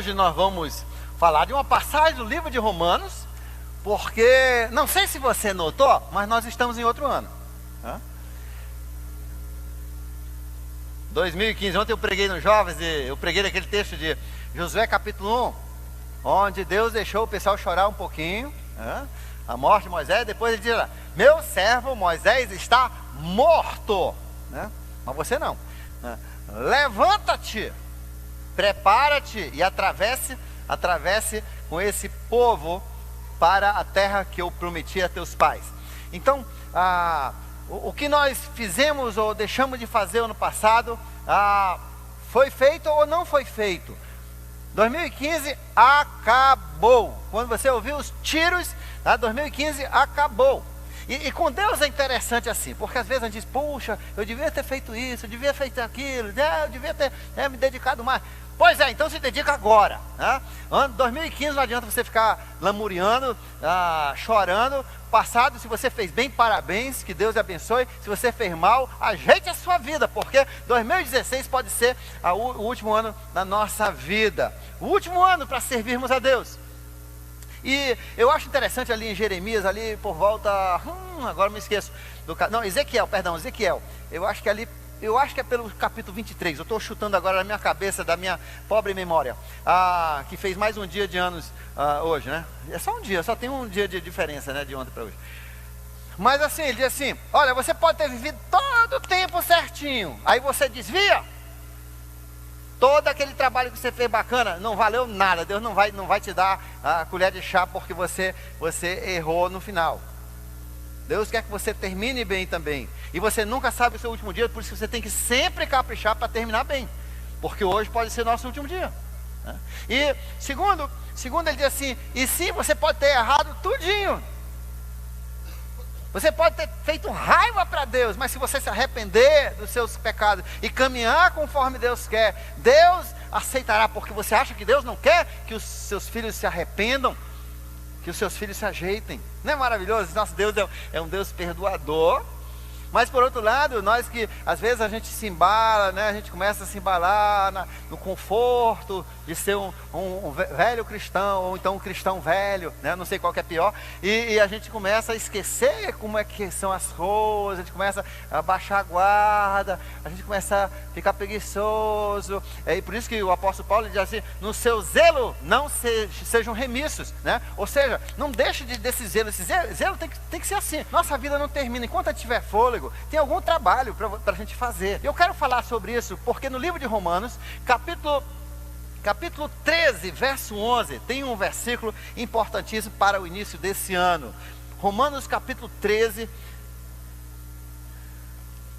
Hoje nós vamos falar de uma passagem do livro de Romanos, porque, não sei se você notou, mas nós estamos em outro ano. 2015, ontem eu preguei nos jovens, e eu preguei naquele texto de Josué capítulo 1, onde Deus deixou o pessoal chorar um pouquinho, a morte de Moisés. Depois ele diz lá: meu servo Moisés está morto, mas você não, levanta-te, prepara-te e atravesse com esse povo para a terra que eu prometi a teus pais. Então, o que nós fizemos ou deixamos de fazer ano passado, foi feito ou não foi feito? 2015 acabou. Quando você ouviu os tiros, 2015 acabou. E com Deus é interessante assim, porque às vezes a gente diz: puxa, eu devia ter feito isso, eu devia ter feito aquilo, eu devia ter me dedicado mais. Pois é, então se dedica agora. Ano 2015 não adianta você ficar lamuriando, chorando. Passado, se você fez bem, parabéns, que Deus abençoe. Se você fez mal, ajeite a sua vida, porque 2016 pode ser o último ano da nossa vida, o último ano para servirmos a Deus. E eu acho interessante ali em Jeremias, ali por volta, agora me esqueço, Ezequiel. Eu acho que é pelo capítulo 23, eu estou chutando agora na minha cabeça, da minha pobre memória, que fez mais um dia de anos hoje, né? É só um dia, só tem um dia de diferença, né, de ontem para hoje. Mas assim, ele diz assim: olha, você pode ter vivido todo o tempo certinho, aí você desvia, todo aquele trabalho que você fez bacana, não valeu nada. Deus não vai te dar a colher de chá porque você errou no final. Deus quer que você termine bem também. E você nunca sabe o seu último dia, por isso que você tem que sempre caprichar para terminar bem, porque hoje pode ser nosso último dia. E segundo ele diz assim: e sim, você pode ter errado tudinho. Você pode ter feito raiva para Deus, mas se você se arrepender dos seus pecados e caminhar conforme Deus quer, Deus aceitará, porque você acha que Deus não quer que os seus filhos se arrependam, que os seus filhos se ajeitem. Não é maravilhoso? Nosso Deus é um Deus perdoador. Mas por outro lado, nós que às vezes a gente se embala, né? A gente começa a se embalar no conforto de ser um velho cristão, ou então um cristão velho, né? Não sei qual que é pior, e a gente começa a esquecer como é que são as coisas, a gente começa a baixar a guarda, a gente começa a ficar preguiçoso, e por isso que o apóstolo Paulo diz assim: no seu zelo não sejam remissos, né? Ou seja, não deixe desse zelo. Esse zelo tem que ser assim. Nossa vida não termina enquanto a gente tiver fôlego. Tem algum trabalho para a gente fazer. Eu quero falar sobre isso porque no livro de Romanos, capítulo 13, verso 11, tem um versículo importantíssimo para o início desse ano. Romanos capítulo 13,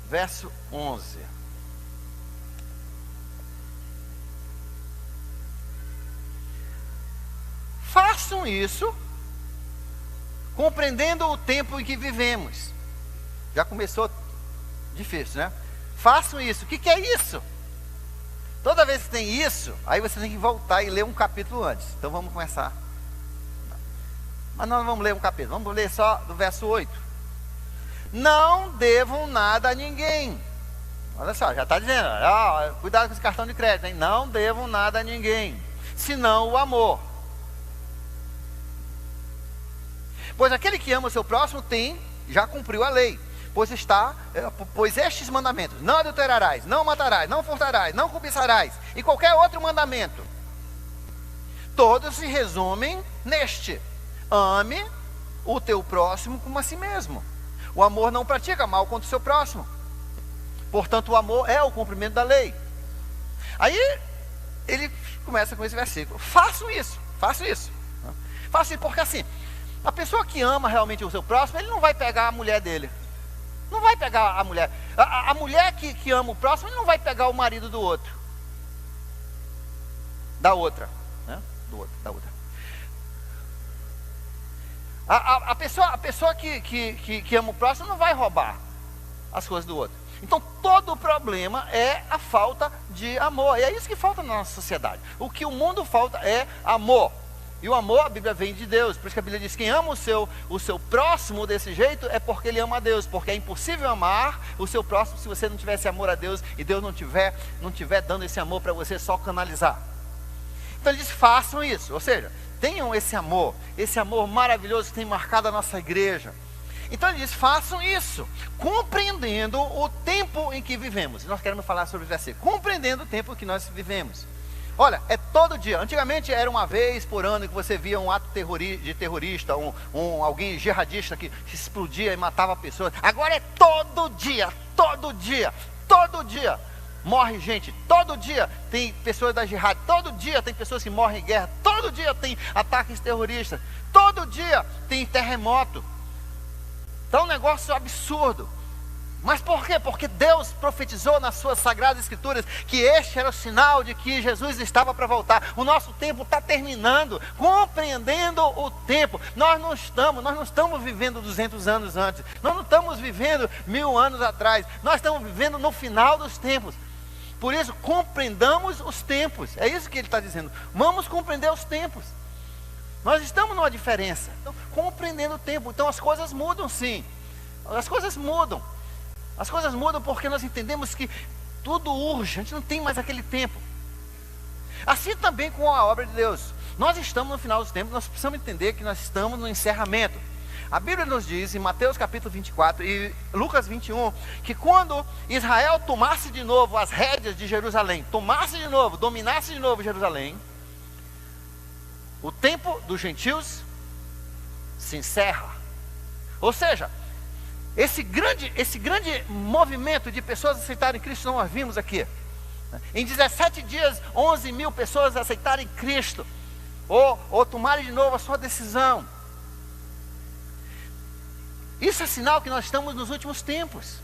verso 11. Façam isso, compreendendo o tempo em que vivemos. Já começou difícil, né? Façam isso. O que é isso? Toda vez que tem isso, aí você tem que voltar e ler um capítulo antes. Então vamos começar. Mas nós não vamos ler um capítulo, vamos ler só do verso 8. Não devam nada a ninguém. Olha só, já está dizendo, cuidado com esse cartão de crédito, hein? Não devam nada a ninguém, senão o amor. Pois aquele que ama o seu próximo já cumpriu a lei. Pois estes mandamentos: não adulterarás, não matarás, não furtarás, não cobiçarás, e qualquer outro mandamento, todos se resumem neste: ame o teu próximo como a si mesmo. O amor não pratica mal contra o seu próximo, portanto o amor é o cumprimento da lei. Aí ele começa com esse versículo: façam isso porque assim, a pessoa que ama realmente o seu próximo, ele não vai pegar a mulher dele. Não vai pegar a mulher. A mulher que ama o próximo, ele não vai pegar o marido do outro. Da outra. Né? Da outra. A pessoa que ama o próximo não vai roubar as coisas do outro. Então todo o problema é a falta de amor. E é isso que falta na nossa sociedade. O que o mundo falta é amor. E o amor, a Bíblia vem de Deus. Por isso que a Bíblia diz: quem ama o seu próximo desse jeito é porque ele ama a Deus. Porque é impossível amar o seu próximo se você não tivesse amor a Deus, e Deus não tiver dando esse amor para você só canalizar. Então ele diz, façam isso, ou seja, tenham esse amor maravilhoso que tem marcado a nossa igreja. Então ele diz, façam isso, compreendendo o tempo em que vivemos. Nós queremos falar sobre o versículo, compreendendo o tempo em que nós vivemos. Olha, é todo dia. Antigamente era uma vez por ano que você via um ato de terrorista, alguém jihadista que explodia e matava pessoas. Agora é todo dia, todo dia, todo dia. Morre gente, todo dia tem pessoas da jihad, todo dia tem pessoas que morrem em guerra, todo dia tem ataques terroristas, todo dia tem terremoto. Então é um negócio absurdo. Mas por quê? Porque Deus profetizou nas suas sagradas escrituras que este era o sinal de que Jesus estava para voltar. O nosso tempo está terminando, compreendendo o tempo. Nós não estamos vivendo 200 anos antes, nós não estamos vivendo 1000 anos atrás, nós estamos vivendo no final dos tempos. Por isso, compreendamos os tempos. É isso que ele está dizendo. Vamos compreender os tempos. Nós estamos numa diferença. Então, compreendendo o tempo. Então, as coisas mudam, sim. As coisas mudam. As coisas mudam porque nós entendemos que tudo urge. A gente não tem mais aquele tempo. Assim também com a obra de Deus. Nós estamos no final dos tempos. Nós precisamos entender que nós estamos no encerramento. A Bíblia nos diz, em Mateus capítulo 24 e Lucas 21, que quando Israel tomasse de novo as rédeas de Jerusalém, dominasse de novo Jerusalém, o tempo dos gentios se encerra. Ou seja, esse grande movimento de pessoas aceitarem Cristo, nós vimos aqui. Em 17 dias, 11 mil pessoas aceitarem Cristo, ou tomarem de novo a sua decisão. Isso é sinal que nós estamos nos últimos tempos.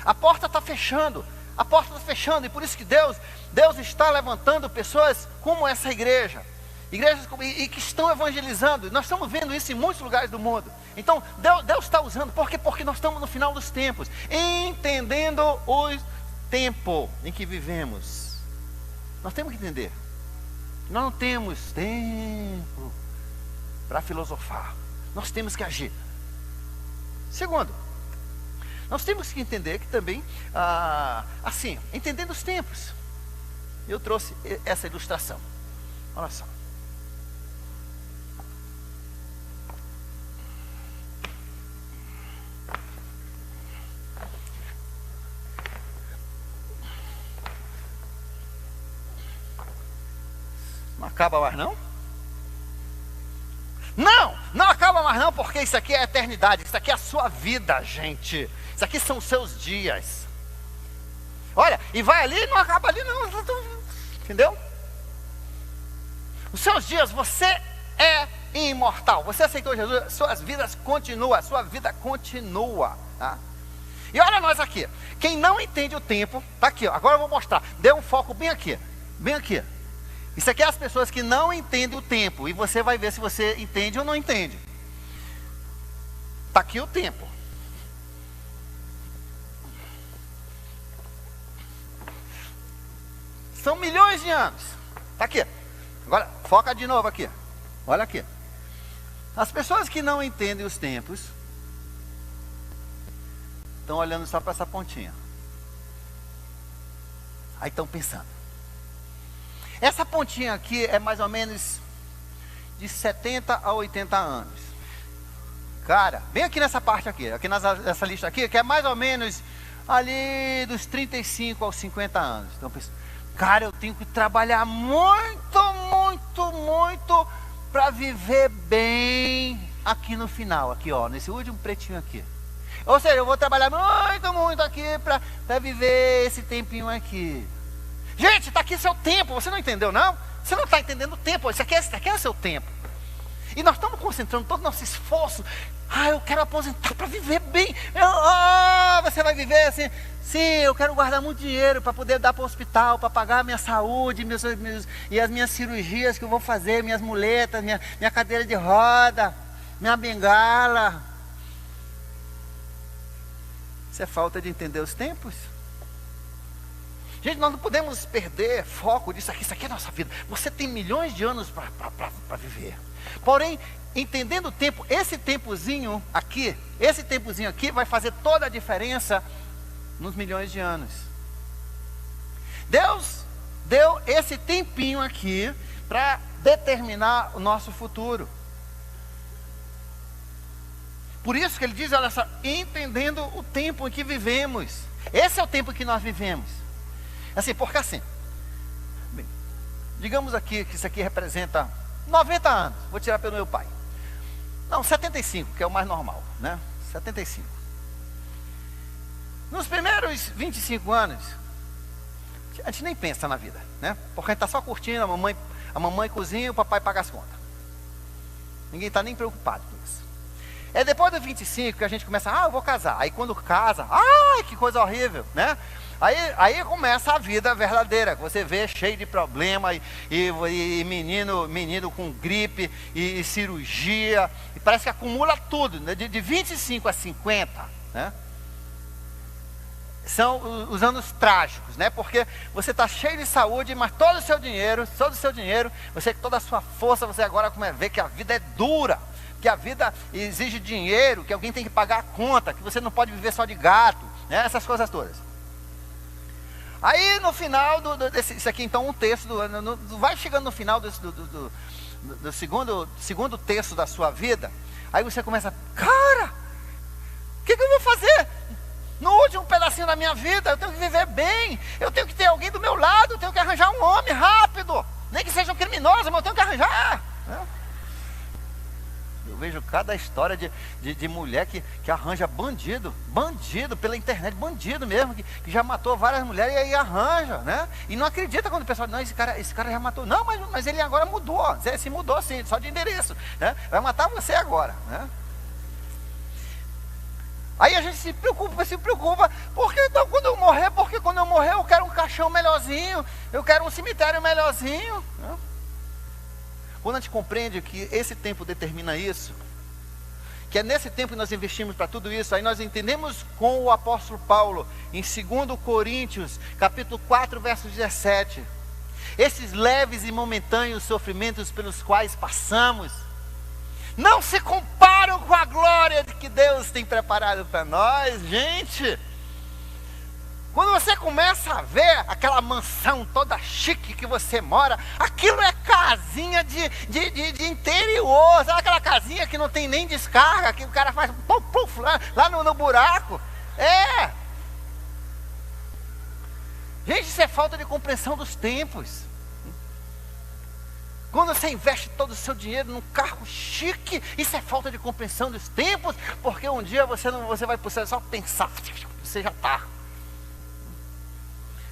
A porta está fechando. E por isso que Deus está levantando pessoas como essa igreja. Igrejas e que estão evangelizando. Nós estamos vendo isso em muitos lugares do mundo. Então Deus está usando. Por quê? Porque nós estamos no final dos tempos, entendendo o tempo em que vivemos. Nós temos que entender. Nós não temos tempo para filosofar. Nós temos que agir. Segundo, nós temos que entender que também, assim, entendendo os tempos. Eu trouxe essa ilustração. Olha só. Não acaba mais não? Não acaba mais não, porque isso aqui é a eternidade, isso aqui é a sua vida, gente. Isso aqui são os seus dias. Olha, e vai ali e não acaba ali não. Entendeu? Os seus dias, você é imortal. Você aceitou Jesus, sua vida continua. Tá? E olha nós aqui. Quem não entende o tempo, tá aqui, ó, agora eu vou mostrar. Dê um foco bem aqui. Bem aqui. Isso aqui é as pessoas que não entendem o tempo. E você vai ver se você entende ou não entende. Está aqui o tempo. São milhões de anos. Está aqui. Agora, foca de novo aqui. Olha aqui. As pessoas que não entendem os tempos estão olhando só para essa pontinha. Aí estão pensando. Essa pontinha aqui é mais ou menos de 70 a 80 anos. Cara, bem aqui nessa parte aqui nessa lista aqui, que é mais ou menos ali dos 35 aos 50 anos. Então, cara, eu tenho que trabalhar muito para viver bem aqui no final, aqui ó, nesse último pretinho aqui. Ou seja, eu vou trabalhar muito aqui para viver esse tempinho aqui. Gente, está aqui seu tempo, você não entendeu não? Você não está entendendo o tempo, isso aqui é o seu tempo. E nós estamos concentrando todo o nosso esforço. Eu quero aposentar para viver bem. Você vai viver assim? Sim, eu quero guardar muito dinheiro para poder dar para o hospital, para pagar a minha saúde, e as minhas cirurgias que eu vou fazer, minhas muletas, minha cadeira de roda, minha bengala. Isso é falta de entender os tempos? Gente, nós não podemos perder foco disso aqui. Isso aqui é a nossa vida. Você tem milhões de anos para viver. Porém, entendendo o tempo, esse tempozinho aqui vai fazer toda a diferença nos milhões de anos. Deus deu esse tempinho aqui para determinar o nosso futuro. Por isso que ele diz, olha só, entendendo o tempo em que vivemos. Esse é o tempo que nós vivemos. Assim, porque assim, bem, digamos aqui que isso aqui representa 90 anos. Vou tirar pelo meu pai. Não, 75, que é o mais normal, né? 75. Nos primeiros 25 anos, a gente nem pensa na vida, né? Porque a gente está só curtindo, a mamãe cozinha e o papai paga as contas. Ninguém está nem preocupado com isso. É depois dos 25 que a gente começa, eu vou casar. Aí quando casa, que coisa horrível, né? Aí começa a vida verdadeira, que você vê cheio de problema, e menino com gripe, e cirurgia, e parece que acumula tudo, né? De 25 a 50, né? São os anos trágicos, né? Porque você está cheio de saúde, mas todo o seu dinheiro, toda a sua força, você agora começa a ver que a vida é dura, que a vida exige dinheiro, que alguém tem que pagar a conta, que você não pode viver só de gato, né? Essas coisas todas. Aí no final isso aqui então um terço vai chegando no final do segundo terço da sua vida. Aí você começa, cara, o que eu vou fazer? No último pedacinho da minha vida, eu tenho que viver bem, eu tenho que ter alguém do meu lado, eu tenho que arranjar um homem rápido, nem que seja um criminoso, mas eu tenho que arranjar, né? Eu vejo cada história de mulher que arranja bandido pela internet, bandido mesmo, que já matou várias mulheres e aí arranja, né? E não acredita quando o pessoal, não, esse cara já matou. Não, mas ele agora mudou, se mudou sim, só de endereço, né? Vai matar você agora, né? Aí a gente se preocupa, porque então quando eu morrer eu quero um caixão melhorzinho, eu quero um cemitério melhorzinho, né? Quando a gente compreende que esse tempo determina isso, que é nesse tempo que nós investimos para tudo isso, aí nós entendemos com o apóstolo Paulo, em 2 Coríntios, capítulo 4, verso 17, esses leves e momentâneos sofrimentos pelos quais passamos, não se comparam com a glória que Deus tem preparado para nós, gente. Quando você começa a ver aquela mansão toda chique que você mora, aquilo é casinha de interior, sabe aquela casinha que não tem nem descarga, que o cara faz puf, lá no buraco? Gente, isso é falta de compreensão dos tempos. Quando você investe todo o seu dinheiro num carro chique, isso é falta de compreensão dos tempos, porque um dia você vai precisar só pensar, você já está.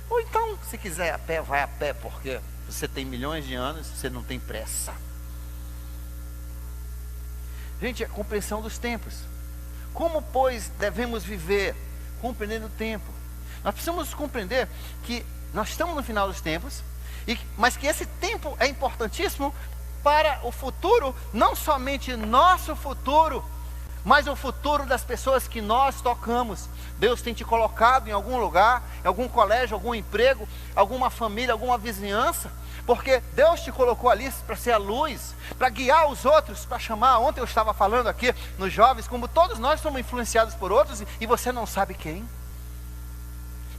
Ou então, se quiser a pé, vai a pé, porque você tem milhões de anos, você não tem pressa. Gente, é a compreensão dos tempos. Como, pois, devemos viver compreendendo o tempo? Nós precisamos compreender que nós estamos no final dos tempos, mas que esse tempo é importantíssimo para o futuro, não somente nosso futuro, mas o futuro das pessoas que nós tocamos. Deus tem te colocado em algum lugar, em algum colégio, algum emprego, alguma família, alguma vizinhança, porque Deus te colocou ali para ser a luz, para guiar os outros, para chamar. Ontem eu estava falando aqui nos jovens, como todos nós somos influenciados por outros, e você não sabe quem.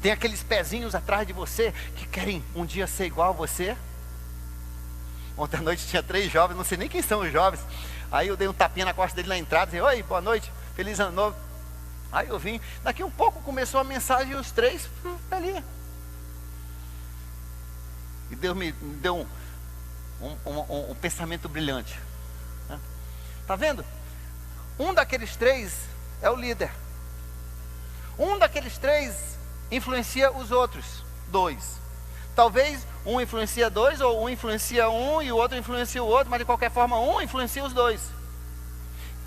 Tem aqueles pezinhos atrás de você, que querem um dia ser igual a você. Ontem à noite tinha 3 jovens, não sei nem quem são os jovens. Aí eu dei um tapinha na costa dele na entrada, disse, oi, boa noite, feliz ano novo. Aí eu vim, daqui um pouco começou a mensagem e os 3 ali. E Deus me deu um pensamento brilhante. Está vendo? Um daqueles 3 é o líder. Um daqueles 3 influencia os outros 2. Talvez um influencia 2, ou um influencia um e o outro influencia o outro, mas de qualquer forma um influencia os 2.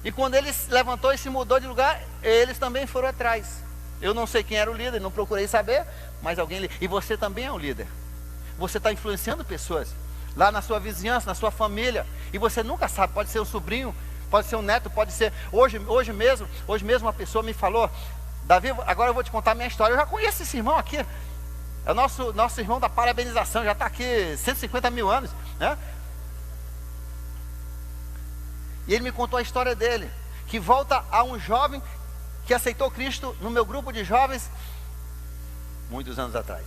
E quando ele se levantou e se mudou de lugar, eles também foram atrás. Eu não sei quem era o líder, não procurei saber, mas alguém... E você também é um líder. Você está influenciando pessoas lá na sua vizinhança, na sua família, e você nunca sabe, pode ser um sobrinho, pode ser um neto, pode ser... Hoje mesmo uma pessoa me falou, Davi, agora eu vou te contar a minha história. Eu já conheço esse irmão aqui, é o nosso irmão da parabenização, já está aqui 150 mil anos, né? E ele me contou a história dele, que volta a um jovem que aceitou Cristo no meu grupo de jovens muitos anos atrás.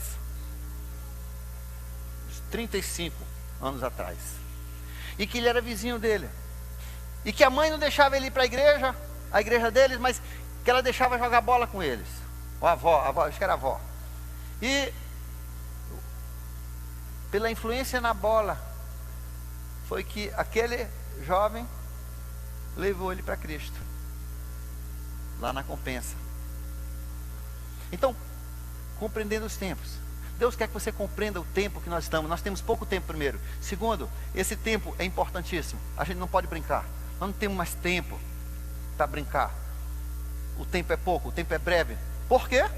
35 anos atrás. E que ele era vizinho dele. E que a mãe não deixava ele ir para a igreja deles, mas que ela deixava jogar bola com eles. Ou a avó, acho que era a avó. E pela influência na bola, foi que aquele jovem levou ele para Cristo, lá na Compensa. Então, compreendendo os tempos, Deus quer que você compreenda o tempo que nós estamos. Nós temos pouco tempo primeiro. Segundo, esse tempo é importantíssimo. A gente não pode brincar. Nós não temos mais tempo para brincar. O tempo é pouco, o tempo é breve. Por quê?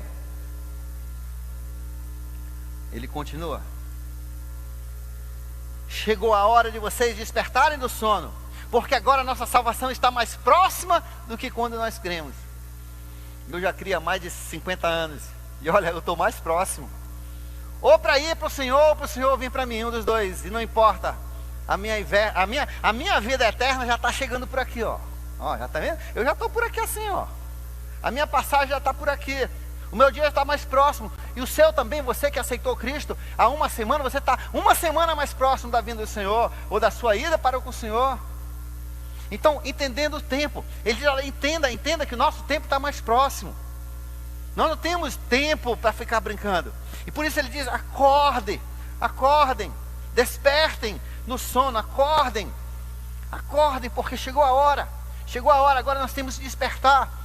Ele continua. Chegou a hora de vocês despertarem do sono, porque agora a nossa salvação está mais próxima do que quando nós cremos. Eu já crio há mais de 50 anos. E olha, eu estou mais próximo. Ou para ir para o Senhor, ou para o Senhor vir para mim, um dos dois. E não importa. A minha vida eterna já está chegando por aqui, ó. Ó, já está vendo? Eu já estou por aqui assim, ó. A minha passagem já está por aqui. O meu dia está mais próximo. E o seu também, você que aceitou Cristo há uma semana, você está uma semana mais próximo da vinda do Senhor, ou da sua ida para com o Senhor. Então, entendendo o tempo, ele diz, entenda que o nosso tempo está mais próximo. Nós não temos tempo para ficar brincando. E por isso ele diz, acordem, despertem no sono, acordem, porque chegou a hora, agora nós temos que despertar.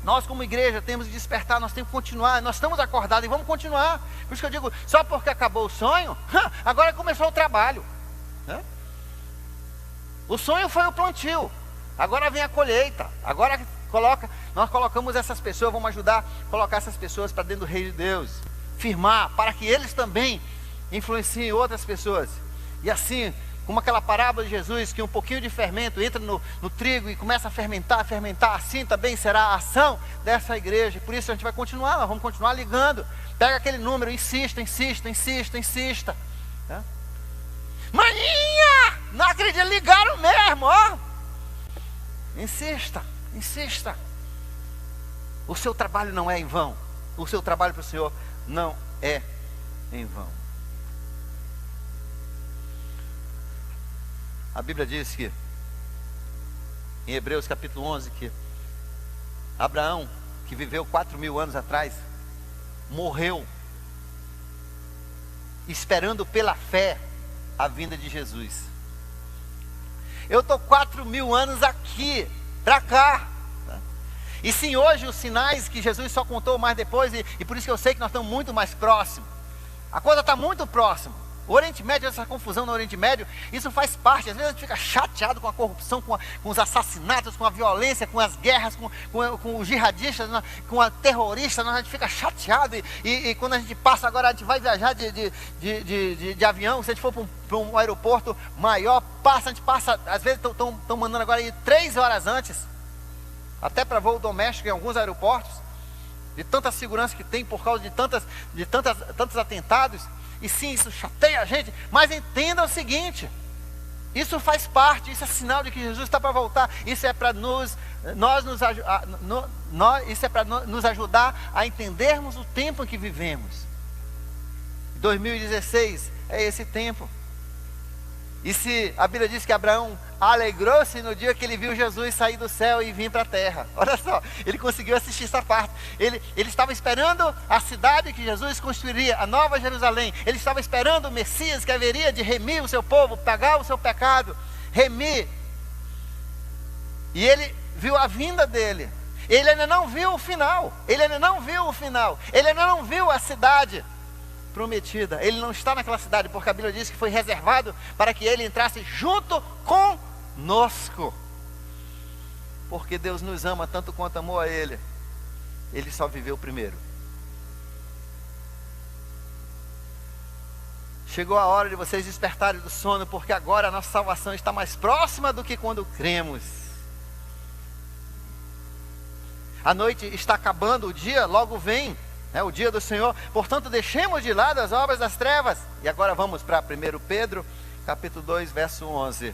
Nós como igreja temos que despertar, nós temos que continuar, nós estamos acordados e vamos continuar. Por isso que eu digo, só porque acabou o sonho, agora começou o trabalho. O sonho foi o plantio, agora vem a colheita, agora nós colocamos essas pessoas, vamos ajudar a colocar essas pessoas para dentro do reino de Deus, firmar, para que eles também influenciem outras pessoas. E assim, como aquela parábola de Jesus, que um pouquinho de fermento entra no trigo e começa a fermentar, assim também será a ação dessa igreja. Por isso a gente vai continuar, nós vamos continuar ligando. Pega aquele número, insista. Maninha, não acredito, ligaram mesmo, ó. Insista. O seu trabalho não é em vão. O seu trabalho para o Senhor não é em vão. A Bíblia diz que, em Hebreus capítulo 11, que Abraão, que viveu 4.000 anos atrás, morreu esperando pela fé a vinda de Jesus. Eu estou 4.000 anos aqui, para cá. E sim, hoje os sinais que Jesus só contou mais depois, e por isso que eu sei que nós estamos muito mais próximos. A coisa está muito próxima. O Oriente Médio, essa confusão no Oriente Médio, isso faz parte. Às vezes a gente fica chateado com a corrupção, com os assassinatos, com a violência, com as guerras, com os jihadistas, com a terrorista. A gente fica chateado. E quando a gente passa, agora a gente vai viajar de avião, se a gente for para um aeroporto maior, a gente passa, às vezes estão mandando agora ir 3 horas antes, até para voo doméstico em alguns aeroportos, de tanta segurança que tem por causa de tantos atentados. E sim, isso chateia a gente, mas entenda o seguinte: isso faz parte, isso é sinal de que Jesus está para voltar. Isso é para nos ajudar a entendermos o tempo em que vivemos. 2016 é esse tempo. E se a Bíblia diz que Abraão alegrou-se no dia que ele viu Jesus sair do céu e vir para a terra. Olha só, ele conseguiu assistir essa parte. Ele estava esperando a cidade que Jesus construiria, a Nova Jerusalém. Ele estava esperando o Messias que haveria de remir o seu povo, pagar o seu pecado, remir. E ele viu a vinda dele. Ele ainda não viu o final. Ele ainda não viu a cidade prometida. Ele não está naquela cidade, porque a Bíblia diz que foi reservado para que ele entrasse junto conosco. Porque Deus nos ama tanto quanto amou a ele. Ele só viveu primeiro. Chegou a hora de vocês despertarem do sono, porque agora a nossa salvação está mais próxima do que quando cremos. A noite está acabando, o dia logo vem. É o dia do Senhor, portanto deixemos de lado as obras das trevas. E agora vamos para 1 Pedro, capítulo 2, verso 11.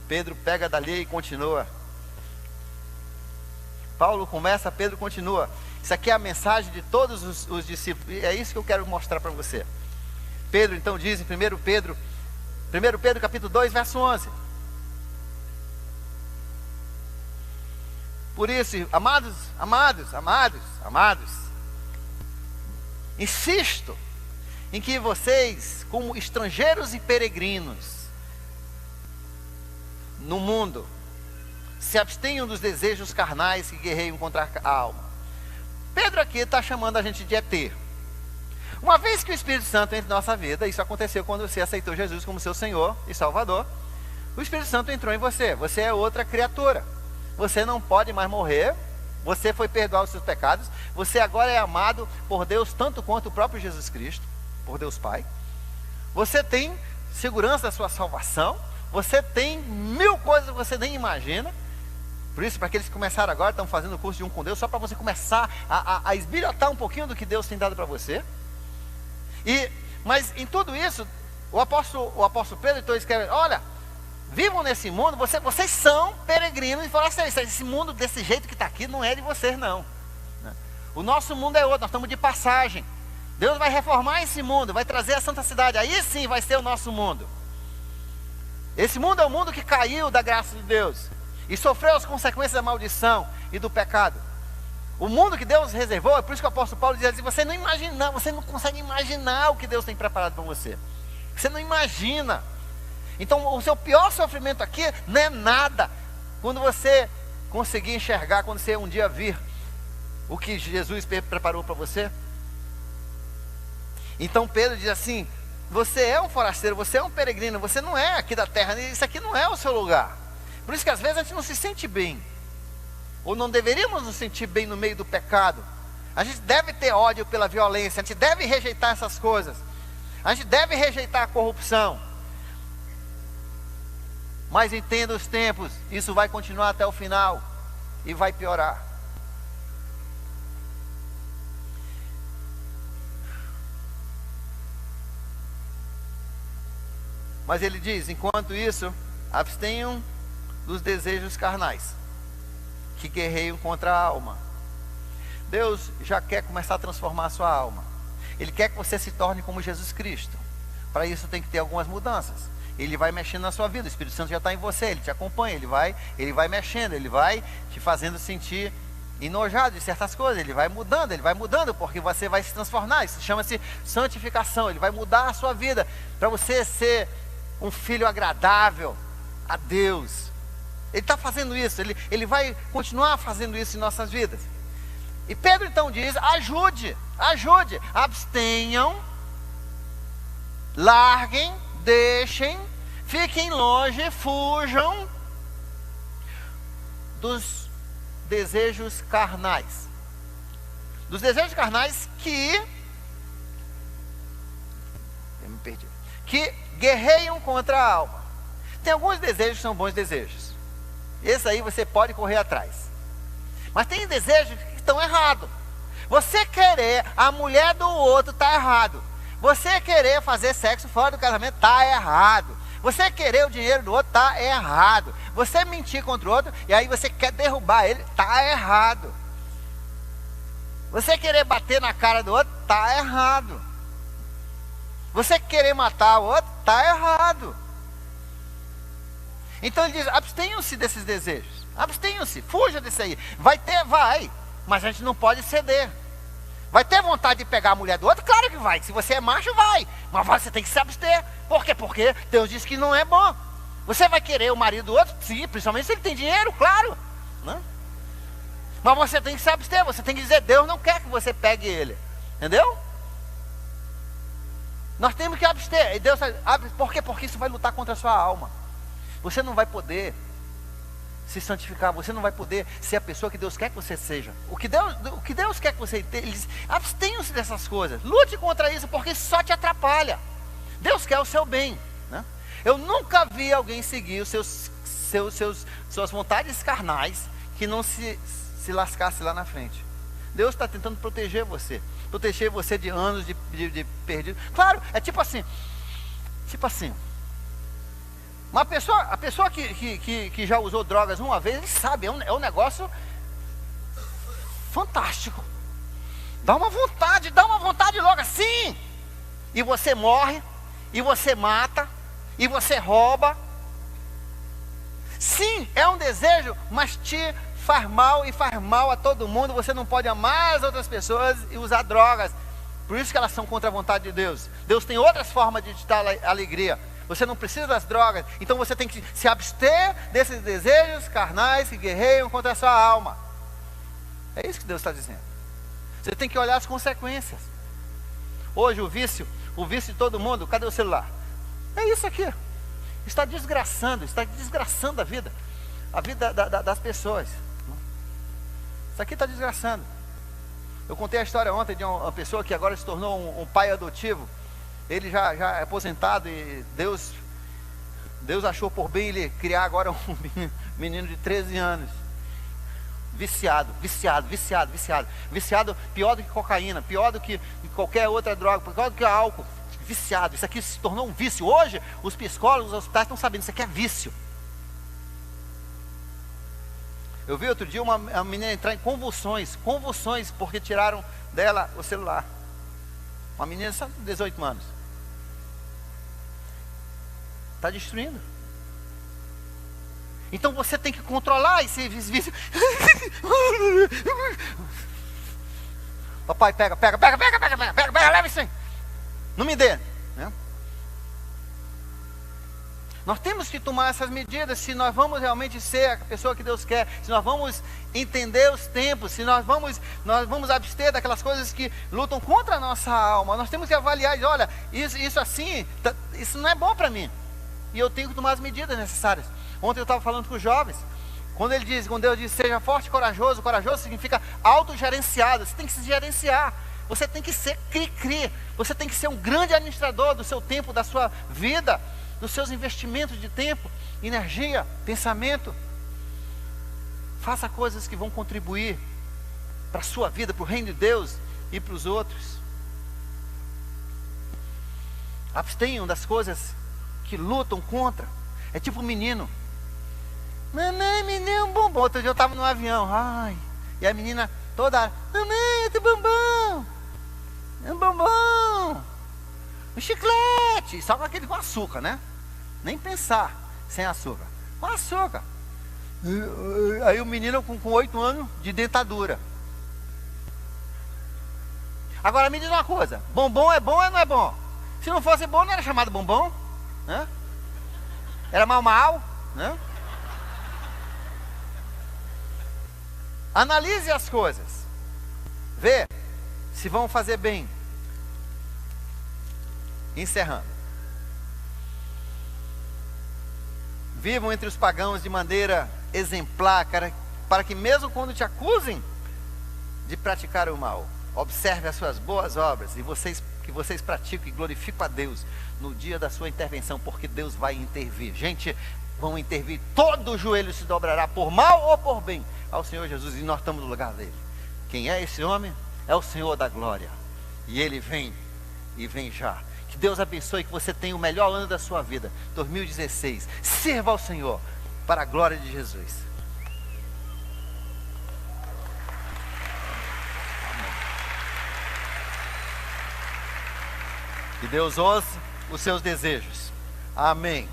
Pedro pega dali e continua. Paulo começa, Pedro continua. Isso aqui é a mensagem de todos os discípulos, e é isso que eu quero mostrar para você. Pedro então diz em 1 Pedro capítulo 2, verso 11. Por isso, amados, insisto em que vocês, como estrangeiros e peregrinos no mundo, se abstenham dos desejos carnais que guerreiam contra a alma. Pedro aqui está chamando a gente de ET. Uma vez que o Espírito Santo entra em nossa vida, isso aconteceu quando você aceitou Jesus como seu Senhor e Salvador, o Espírito Santo entrou em você, você é outra criatura, você não pode mais morrer, você foi perdoado os seus pecados, você agora é amado por Deus tanto quanto o próprio Jesus Cristo, por Deus Pai, você tem segurança da sua salvação, você tem 1000 coisas que você nem imagina. Por isso, para aqueles que começaram agora, estão fazendo o curso de Um com Deus, só para você começar a esbilhotar um pouquinho do que Deus tem dado para você. Mas em tudo isso, o apóstolo Pedro então escreve: olha, vivam nesse mundo, vocês são peregrinos, e falam assim, esse mundo desse jeito que está aqui não é de vocês não. O nosso mundo é outro, nós estamos de passagem. Deus vai reformar esse mundo, vai trazer a santa cidade, aí sim vai ser o nosso mundo. Esse mundo é o mundo que caiu da graça de Deus e sofreu as consequências da maldição e do pecado. O mundo que Deus reservou, é por isso que o apóstolo Paulo diz assim: você não consegue imaginar o que Deus tem preparado para você. Você não imagina. Então o seu pior sofrimento aqui não é nada quando você conseguir enxergar, quando você um dia vir o que Jesus preparou para você. Então Pedro diz assim: você é um forasteiro, você é um peregrino, você não é aqui da terra, isso aqui não é o seu lugar. Por isso que às vezes a gente não se sente bem, ou não deveríamos nos sentir bem no meio do pecado. A gente deve ter ódio pela violência, a gente deve rejeitar essas coisas, a gente deve rejeitar a corrupção. Mas entenda os tempos, isso vai continuar até o final e vai piorar. Mas ele diz: enquanto isso, abstenham dos desejos carnais que guerreiam contra a alma. Deus já quer começar a transformar a sua alma. Ele quer que você se torne como Jesus Cristo. Para isso tem que ter algumas mudanças. Ele vai mexendo na sua vida, o Espírito Santo já está em você, ele te acompanha, ele vai mexendo, ele vai te fazendo sentir enojado de certas coisas, ele vai mudando, porque você vai se transformar. Isso chama-se santificação. Ele vai mudar a sua vida para você ser um filho agradável a Deus. Ele está fazendo isso, ele vai continuar fazendo isso em nossas vidas. E Pedro então diz: ajude, abstenham, larguem, deixem, fiquem longe, fujam dos desejos carnais. Dos desejos carnais que guerreiam contra a alma. Tem alguns desejos que são bons desejos. Esse aí você pode correr atrás. Mas tem desejos que estão errados. Você querer a mulher do outro está errado. Você querer fazer sexo fora do casamento está errado. Você querer o dinheiro do outro está errado. Você mentir contra o outro e aí você quer derrubar ele, está errado. Você querer bater na cara do outro está errado. Você querer matar o outro está errado. Então ele diz: abstenham-se desses desejos, abstenham-se, fuja desse aí. Vai, mas a gente não pode ceder. Vai ter vontade de pegar a mulher do outro? Claro que vai. Se você é macho, vai. Mas você tem que se abster. Por quê? Porque Deus diz que não é bom. Você vai querer o marido do outro? Sim, principalmente se ele tem dinheiro, claro, né? Mas você tem que se abster. Você tem que dizer: Deus não quer que você pegue ele. Entendeu? Nós temos que abster. E Deus abre. Por quê? Porque isso vai lutar contra a sua alma. Você não vai poder se santificar, você não vai poder ser a pessoa que Deus quer que você seja. O que Deus quer que você tenha, Ele diz: abstenham-se dessas coisas, lute contra isso, porque isso só te atrapalha. Deus quer o seu bem, né? Eu nunca vi alguém seguir os suas vontades carnais que não se lascasse lá na frente. Deus está tentando proteger você de anos de perdido. Claro, é tipo assim. A pessoa que já usou drogas uma vez, ele sabe, é um negócio fantástico. Dá uma vontade logo assim. e você morre, e você mata, e você rouba. Sim, é um desejo, mas te faz mal e faz mal a todo mundo. Você não pode amar as outras pessoas e usar drogas. Por isso que elas são contra a vontade de Deus. Deus tem outras formas de te dar alegria. Você não precisa das drogas. Então você tem que se abster desses desejos carnais que guerreiam contra a sua alma. É isso que Deus está dizendo. Você tem que olhar as consequências. Hoje o vício de todo mundo, cadê o celular? É isso aqui. Está desgraçando a vida das pessoas. Isso aqui está desgraçando. Eu contei a história ontem de uma pessoa que agora se tornou um pai adotivo. Ele já é aposentado e Deus achou por bem ele criar agora um menino de 13 anos. Viciado, pior do que cocaína, pior do que qualquer outra droga, pior do que álcool. Viciado, isso aqui se tornou um vício. Hoje os psicólogos, os hospitais estão sabendo, isso aqui é vício. Eu vi outro dia uma menina entrar em convulsões, porque tiraram dela o celular. Uma menina só de 18 anos. Está destruindo. Então você tem que controlar esse vício. Papai, pega, leva isso aí. Não me dê, né? Nós temos que tomar essas medidas se nós vamos realmente ser a pessoa que Deus quer, se nós vamos entender os tempos, se nós vamos abster daquelas coisas que lutam contra a nossa alma. Nós temos que avaliar, olha, isso assim, isso não é bom para mim. E eu tenho que tomar as medidas necessárias. Ontem eu estava falando com os jovens, quando Deus diz, seja forte e corajoso significa autogerenciado, você tem que se gerenciar. Você tem que ser cri-cri. Você tem que ser um grande administrador do seu tempo, da sua vida, dos seus investimentos de tempo, energia, pensamento. Faça coisas que vão contribuir para a sua vida, para o reino de Deus e para os outros. Abstenham das coisas que lutam contra. É tipo um menino. Mamãe, me deu um bombom. Outro dia eu estava no avião. E a menina toda, mamãe, eu tenho bombom. Um bombom, um chiclete, só com aquele com açúcar, né? Nem pensar sem açúcar, com açúcar. Aí o menino com 8 anos de dentadura. Agora me diz uma coisa, bombom é bom ou não é bom? Se não fosse bom não era chamado bombom, né? Era mal, né? Analise as coisas, vê se vão fazer bem. Encerrando. Vivam entre os pagãos de maneira exemplar, para que mesmo quando te acusem de praticar o mal, observe as suas boas obras e que vocês praticam e glorificam a Deus no dia da sua intervenção, porque Deus vai intervir. Gente, vão intervir, todo joelho se dobrará por mal ou por bem ao Senhor Jesus, e nós estamos no lugar dele. Quem é esse homem? É o Senhor da glória, e ele vem, e vem já. Que Deus abençoe, que você tenha o melhor ano da sua vida, 2016. Sirva ao Senhor, para a glória de Jesus. Amém. Que Deus ouça os seus desejos. Amém.